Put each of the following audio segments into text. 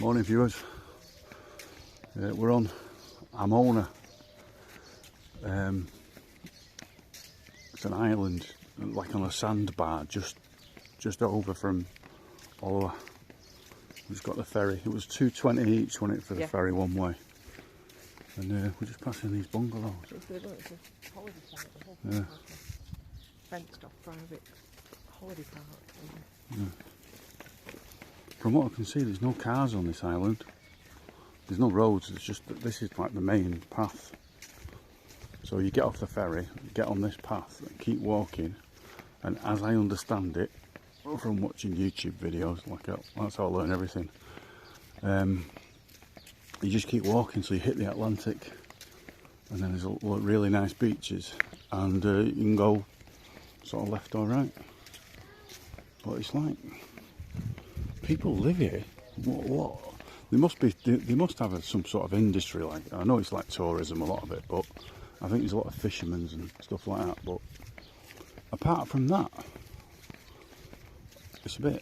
Morning viewers. We're on Amona. It's an island, like on a sandbar, just over from Ola. We've got the ferry. It was $2.20 each, wasn't it, for the ferry one way? And we're just passing these bungalows. It's good, look, it's a holiday park. Yeah. Like a fenced off private holiday park. Yeah. From what I can see, there's no cars on this island. There's no roads. It's just that this is like the main path. So you get off the ferry, get on this path, and keep walking. And as I understand it, from watching YouTube videos, that's how I learn everything. You just keep walking, so you hit the Atlantic, and then there's really nice beaches, and you can go sort of left or right. But it's like people live here. What? They must have some sort of industry. Like, I know it's like tourism, a lot of it, but I think there's a lot of fishermen and stuff like that. But apart from that, it's a bit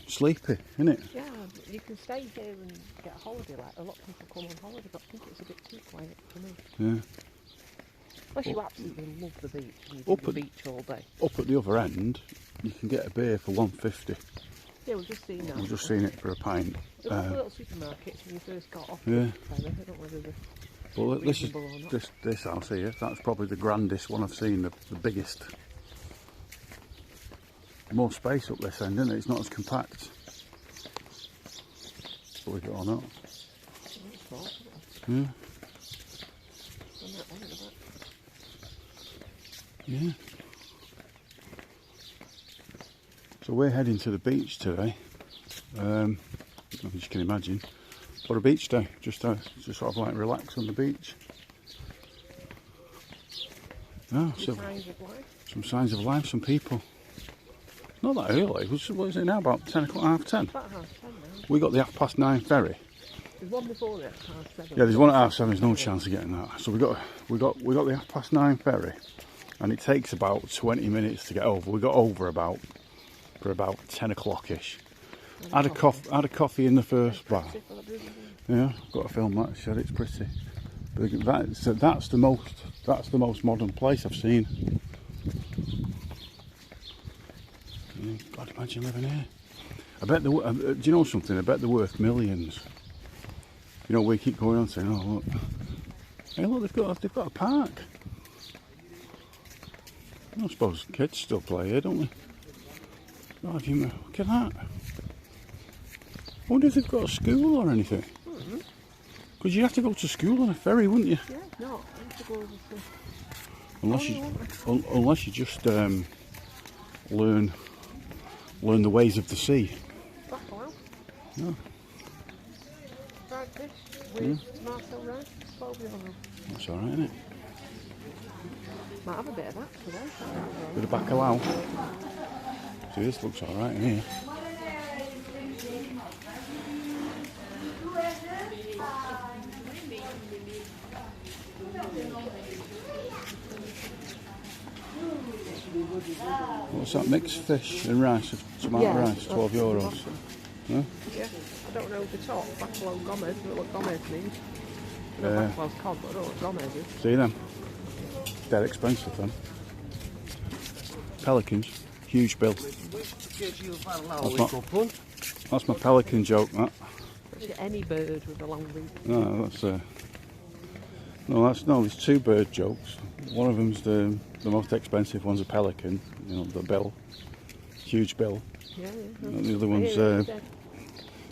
sleepy, isn't it? Yeah, you can stay here and get a holiday. Like a lot of people come on holiday, but I think it's a bit too quiet for me. Yeah. Unless you absolutely love the beach and you do the beach all day. Up at the other end, you can get a beer for $1.50. Yeah, we've just seen that. We've just seen it for a pint. There was little supermarkets when you first got off Yeah. the ferry. I don't know whether they're Well, reasonable or not. this house here, that's probably the grandest one I've seen, the biggest. More space up this end, isn't it? It's not as compact. Believe it or not. Yeah. Yeah. So we're heading to the beach today. As you can imagine, what a beach day. Just sort of like relax on the beach. Oh, so some signs of life, some people. Not that early. What is it now? About 10 o'clock, half 10. About half 10 now. We got the 9:30 ferry. There's one before it at half 7. Yeah, there's one at half 7. There's no chance of getting that. So we got the 9:30 ferry, and it takes about 20 minutes to get over. We got over for about 10 o'clock ish. Had a coffee in the first bar. Yeah, got to film that. She said it's pretty. But that's the most modern place I've seen. God, imagine living here. I bet do you know something? I bet they're worth millions. You know, we keep going on saying, "Oh look, hey look, they've got a park." I suppose kids still play here, don't they? God, look at that. I wonder if they've got a school or anything. Because you'd have to go to school on a ferry, wouldn't you? Yeah, no, I have to go over to... Unless you just learn the ways of the sea. Buffalo. No. Fried fish with tomato rice, 12 euro. That's alright, isn't it? Might have a bit of that today. Bit of bacalao. See, this looks alright in here. What's that? Mixed fish and rice, tomato rice, 12 euros. Huh? Yeah, I don't know the top. Buffalo Gomez, I don't know what Gomez means. I know Buffalo's cod, but I don't know what Gomez is. See them? They're expensive then. Pelicans, huge bill. That's my pelican joke, that. Any bird with a long beak. No, there's two bird jokes. One of them's the most expensive one's a pelican, you know, the bill. Huge bill. Yeah. And the other one's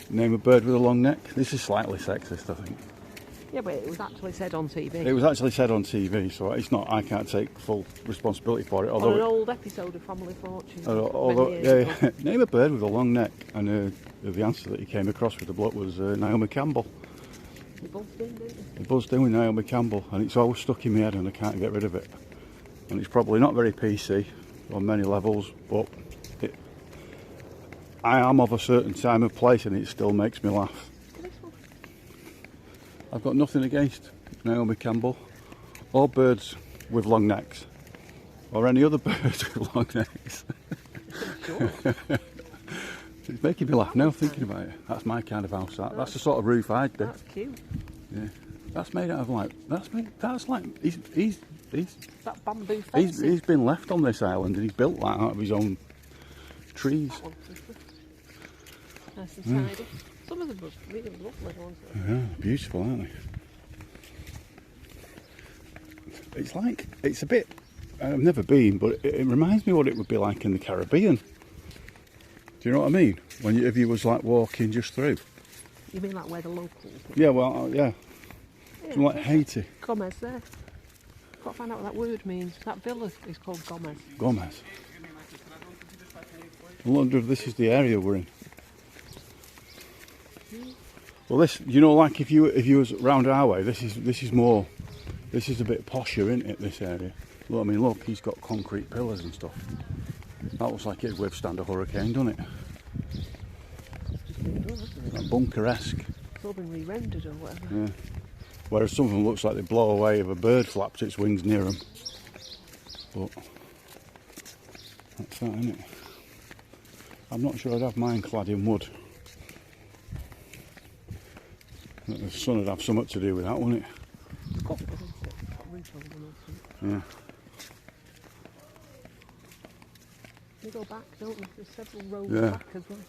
name a bird with a long neck. This is slightly sexist, I think. Yeah, but it was actually said on TV. It was actually said on TV, so it's not. I can't take full responsibility for it. Although on an old episode of Family Fortune. Name a bird with a long neck, and the answer that he came across with the bloke was Naomi Campbell. You buzzed in, didn't you? He buzzed in with Naomi Campbell, and it's always stuck in my head, and I can't get rid of it. And it's probably not very PC on many levels, but I am of a certain time and place, and it still makes me laugh. I've got nothing against Naomi Campbell or birds with long necks or any other birds with long necks. It's making me laugh now thinking about it. That's my kind of house. That's the sort of roof I'd do. That's cute. Yeah. That's made out of like. That's like. He's That bamboo fencing. he's been left on this island and he's built that out of his own trees. That one's nice and tidy. Some of them are really lovely ones. Yeah, beautiful, aren't they? It's like, it's a bit, I've never been, but it reminds me what it would be like in the Caribbean. Do you know what I mean? If you was like walking just through. You mean like where the locals live? Yeah, well, yeah. Something like Haiti. Gomez there. Got to find out what that word means. That villa is called Gomez. Gomez. I wonder if this is the area we're in. Well, this, you know, like if you was round our way, this is more, this is a bit posher, isn't it? This area. Look, I mean, look, he's got concrete pillars and stuff. That looks like it'd withstand a hurricane, doesn't it? Like bunker-esque. It's all been re-rendered or whatever. Yeah. Whereas some of them looks like they blow away if a bird flaps its wings near them. But that's that, isn't it? I'm not sure I'd have mine clad in wood. The sun would have something to do with that, wouldn't it? It's got, isn't it? It's got roof over them or something. Yeah. They go back, don't they? There's several rows Yeah. back as well.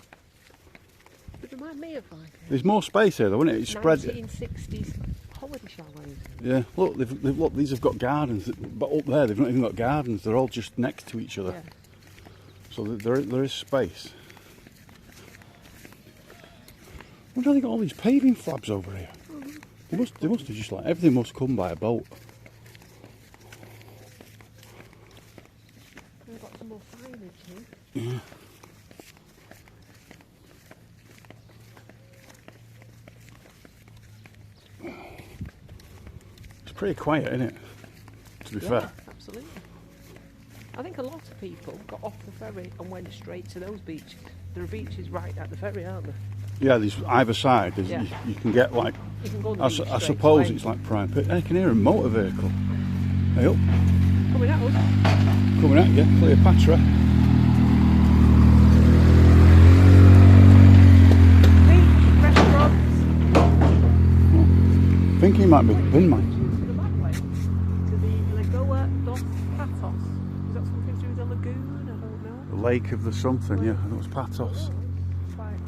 It remind me of like There's more space here though, isn't it? It's spread. 1960s holiday chalets. Yeah. Look, look, these have got gardens, but up there they've not even got gardens. They're all just next to each other. Yeah. So there is space. I wonder how they got all these paving flags over here. They must have just like, everything must come by a boat. We've got some more signage here. Yeah. It's pretty quiet, isn't it? To be fair. Absolutely. I think a lot of people got off the ferry and went straight to those beaches. There are beaches right at the ferry, aren't there? Yeah, there's either side. Yeah. You can get like, You can go on the I beach suppose straight away. it's like prime pit. I can hear a motor vehicle. Hey up, Coming at us. coming at you, Cleopatra. Beach, restaurants. I think he might be the bin man. To the back way. To the Lagoa dos Patos. Is that something to do with the lagoon? I don't know. The lake of the something, yeah, I think it was Patos. Quite.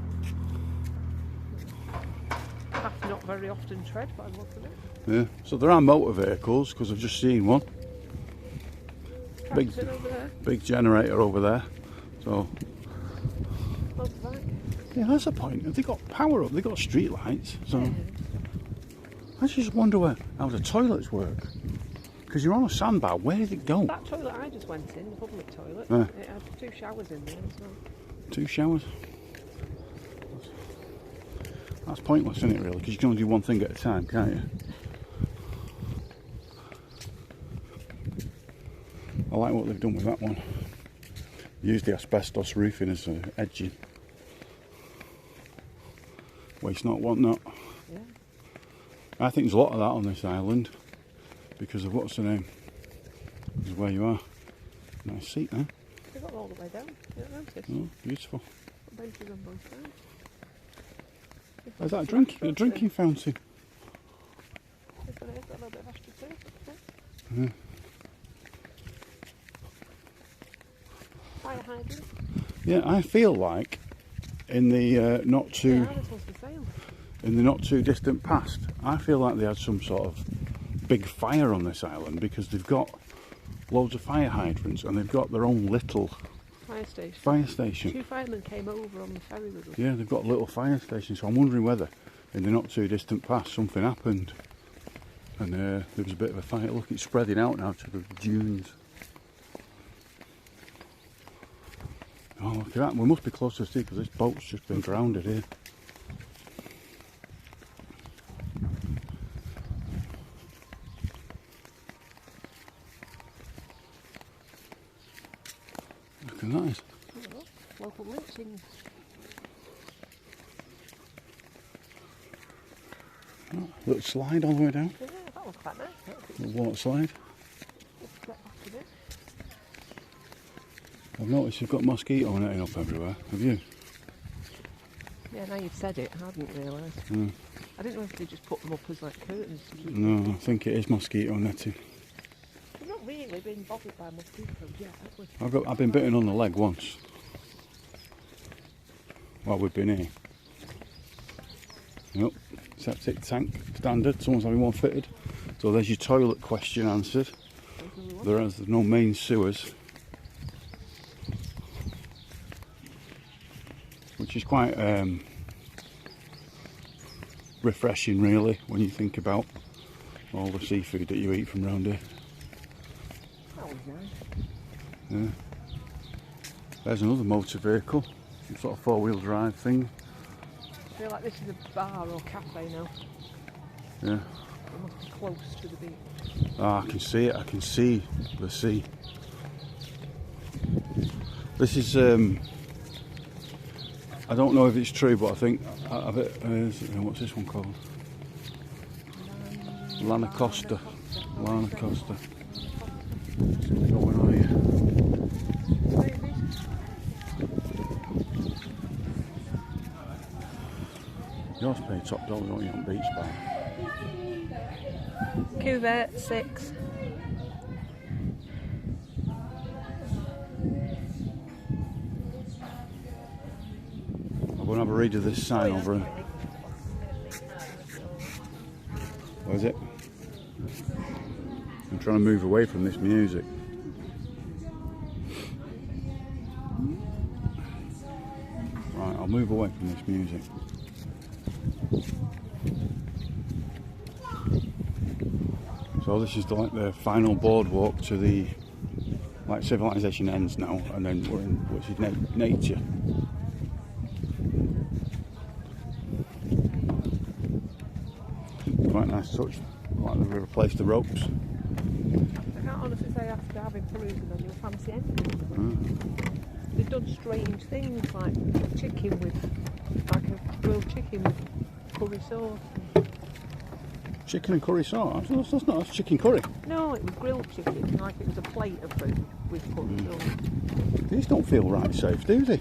Path not very often tread by the look of it. Yeah, so there are motor vehicles because I've just seen one. Big, Tractor over there. big generator over there. So, Close back. yeah, that's a point. Have they got power up? They've got street lights. So, I just wonder how the toilets work. Because you're on a sandbar, where did it go? That toilet I just went in, the public toilet, Yeah. it had 2 showers in there as well. 2 showers. That's pointless, isn't it, really? Because you can only do one thing at a time, can't you? I like what they've done with that one. Used the asbestos roofing as edging. Waste not, want not. Yeah. I think there's a lot of that on this island because of what's the name? This is where you are. Nice seat there. They got all the way down. You don't notice? Oh, beautiful. Got benches on both sides. Is that a drinking fountain? It's got a little bit of astroturf. Yeah. Fire hydrant. Yeah, I feel like in the not too Yeah, this one's for sale. in the not too distant past, I feel like they had some sort of big fire on this island because they've got loads of fire hydrants and they've got their own little Fire station. fire station. 2 firemen came over on the ferry with us. Yeah, they've got a little fire station. So I'm wondering whether in the not too distant past something happened and there was a bit of a fire. Look, it's spreading out now to the dunes. Oh, look at that. We must be close to the sea because this boat's just been grounded here. Look at that. Local lynchings. Oh, little slide all the way down. Yeah, that was quite nice. Little water slide. Let's get back to this. I've noticed you've got mosquito netting up everywhere. Have you? Yeah, now you've said it, I hadn't realised. Mm. I didn't know if they just put them up as like curtains to keep No, I think it is mosquito netting. We've not really been bothered by mosquitoes yet, have we? I've been bitten on the leg once while we've been here. Yep, septic tank standard, someone's having one fitted. So there's your toilet question answered. There's no main sewers, which is quite refreshing really when you think about all the seafood that you eat from round here. That was nice. Yeah. There's another motor vehicle, some sort of four-wheel drive thing. I feel like this is a bar or cafe now. Yeah. It must be close to the beach. Ah, I can see it. I can see the sea. This is I don't know if it's true, but I think what's this one called? Lanacosta. Lanacosta. What's going on here? You always pay top dollar, don't you, on beach bar? Cuvette 6. I'm going to have a read of this sign over here. What is it? I'm trying to move away from this music. Right, I'll move away from this music. So this is like the final boardwalk to the, like, civilization ends now, and then we're in, which is nature. Quite nice touch, like they've replaced the ropes. I can't honestly say after having Peruvian on your fancy anything. They've done strange things like chicken with, like a grilled chicken with curry sauce. Chicken and curry sauce? That's not, that's chicken curry. No, it was grilled chicken, like it was a plate of food with curry sauce. These don't feel right safe, do they?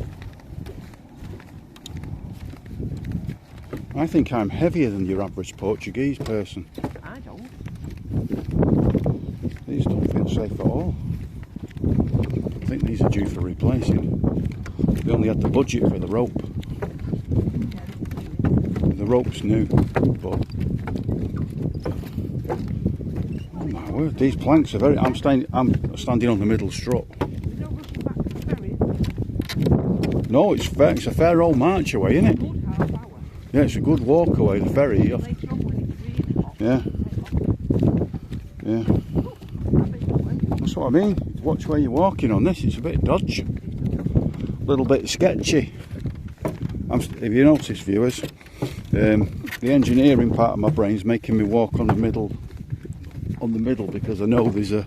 I think I'm heavier than your average Portuguese person. I don't. These don't feel safe at all. I think these are due for replacing. They only had the budget for the rope. The rope's new, but oh my word, these planks are very. I'm standing on the middle strut. There's no rushing back to the ferry, is there? No, it's fair. It's a fair old march away, isn't it? Good half hour. Yeah, it's a good walk away. The ferry. Later on when it's really hot. Yeah. Yeah. That's what I mean. Watch where you're walking on this. It's a bit dodgy, a little bit sketchy. If you notice, viewers, the engineering part of my brain is making me walk on the middle, because I know there's a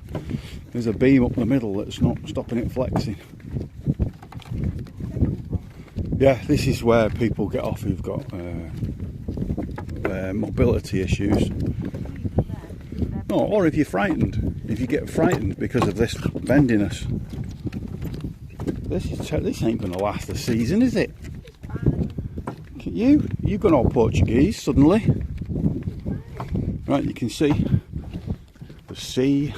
beam up the middle that's not stopping it flexing. Yeah, this is where people get off who've got mobility issues. No, or if you're frightened, if you get frightened because of this bendiness. This ain't going to last the season, is it? You've gone all Portuguese suddenly. Right, you can see the sea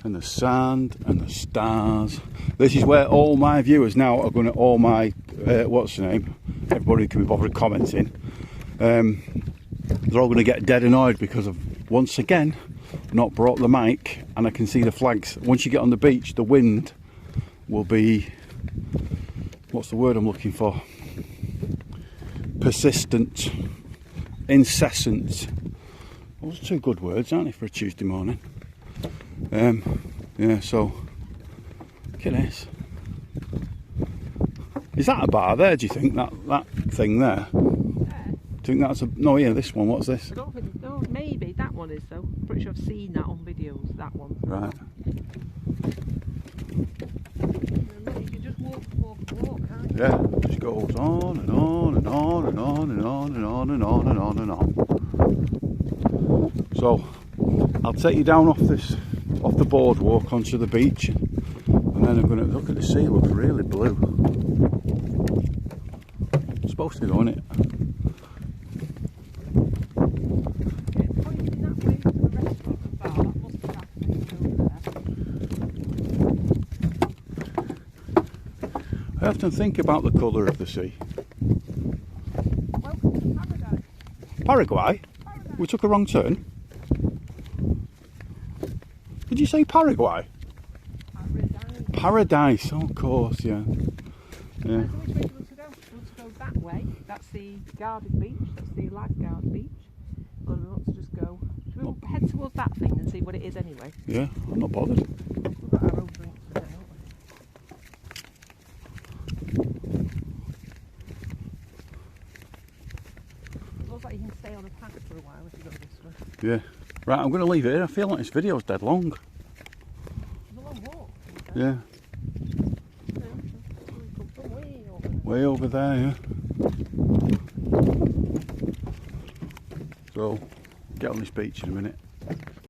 and the sand and the stars. This is where all my viewers now are going to, all my, what's the name? Everybody who can be bothered commenting. They're all going to get dead annoyed because of, once again, not brought the mic, and I can see the flags. Once you get on the beach, the wind will be, what's the word I'm looking for? Persistent, incessant. Those are two good words, aren't they, for a Tuesday morning? Yeah, so look at this. Is that a bar there, do you think? That thing there? Do you think that's a, no, yeah, this one, what's this? I don't think, no, maybe that one is though. Pretty sure I've seen that on videos, that one. Right. You can just walk, can't you? Yeah, it just goes on and on and on and on and on and on and on and on and on. So I'll take you down off the boardwalk onto the beach, and then I'm going to look at the sea. It looks really blue. supposed to go, isn't it? Yeah, pointing that way to the restaurant and bar, that must be that thing over there. I often think about the colour of the sea. Welcome to paradise. Paraguay? We took a wrong turn. Did you say Paraguay? Paradise. Paradise, oh, of course, yeah. Yeah. So which way do you want to go? Do you want to go that way? That's the guarded beach. That's the lifeguard beach. Or do we want to just go? Should we head towards that thing and see what it is anyway? Yeah, I'm not bothered. We've got our own drinks there, haven't we? It looks like you can stay on a path for a while if you go this way. Yeah. Right, I'm going to leave it here. I feel like this video's dead long. It's a long walk. Yeah. Way over there, yeah. So, get on this beach in a minute.